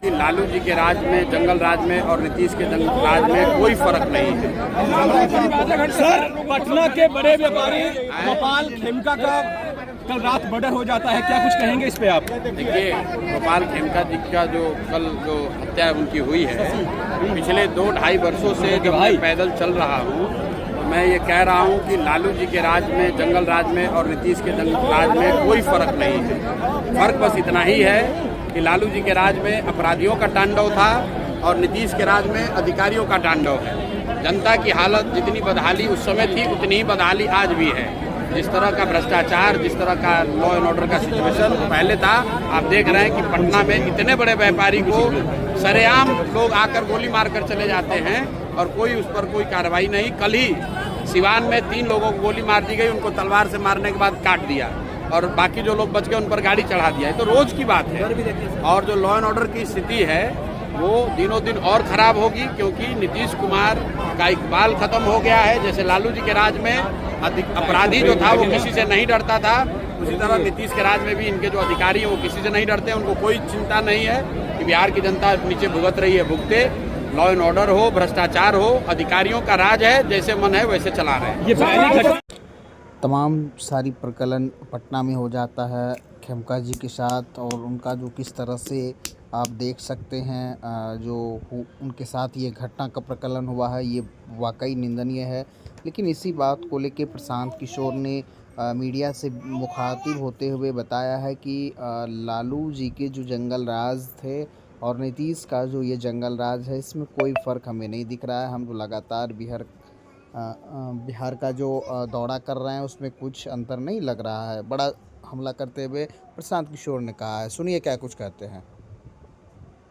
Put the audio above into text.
लालू जी के राज में, जंगल राज में और नीतीश के जंगल राज में कोई फर्क नहीं है। सर, पटना के बड़े व्यापारी गोपाल खेमका का कल रात मर्डर हो जाता है, क्या कुछ कहेंगे इस पे आप? देखिए, गोपाल खेमका जी का जो कल हत्या उनकी हुई है, पिछले 2-2.5 वर्षों से जब मैं पैदल चल रहा हूँ तो मैं ये कह रहा हूँ कि लालू जी के राज में, जंगल राज में और नीतीश के जंगल राज में कोई फर्क नहीं है। फर्क बस इतना ही है कि लालू जी के राज में अपराधियों का तांडव था और नीतीश के राज में अधिकारियों का तांडव है। जनता की हालत जितनी बदहाली उस समय थी उतनी ही बदहाली आज भी है। जिस तरह का भ्रष्टाचार, जिस तरह का लॉ एंड ऑर्डर का सिचुएशन पहले था, आप देख रहे हैं कि पटना में इतने बड़े व्यापारी को सरेआम लोग आकर गोली मारकर चले जाते हैं और कोई उस पर कोई कार्रवाई नहीं। कल ही सिवान में 3 लोगों को गोली मार दी गई, उनको तलवार से मारने के बाद काट दिया और बाकी जो लोग बच गए उन पर गाड़ी चढ़ा दिया है। तो रोज की बात है। और जो लॉ एंड ऑर्डर की स्थिति है वो दिनों दिन और खराब होगी, क्योंकि नीतीश कुमार का इकबाल खत्म हो गया है। जैसे लालू जी के राज में अपराधी जो था वो किसी से नहीं डरता था, उसी तरह नीतीश के राज में भी इनके जो अधिकारी हैं वो किसी से नहीं डरते। उनको कोई चिंता नहीं है कि बिहार की जनता नीचे भुगत रही है, भुगते। लॉ एंड ऑर्डर हो, भ्रष्टाचार हो, अधिकारियों का राज है, जैसे मन है वैसे चला रहे हैं। ये पहली घटना तमाम सारी प्रकलन पटना में हो जाता है खेमका जी के साथ, और उनका जो किस तरह से आप देख सकते हैं जो उनके साथ ये घटना का प्रकलन हुआ है, ये वाकई निंदनीय है। लेकिन इसी बात को लेकर प्रशांत किशोर ने मीडिया से मुखातिब होते हुए बताया है कि लालू जी के जो जंगल राज थे और नीतीश का जो ये जंगल राज है, इसमें कोई फ़र्क हमें नहीं दिख रहा है। हम तो लगातार बिहार का जो दौरा कर रहे हैं उसमें कुछ अंतर नहीं लग रहा है। बड़ा हमला करते हुए प्रशांत किशोर ने कहा है। सुनिए क्या कुछ कहते हैं।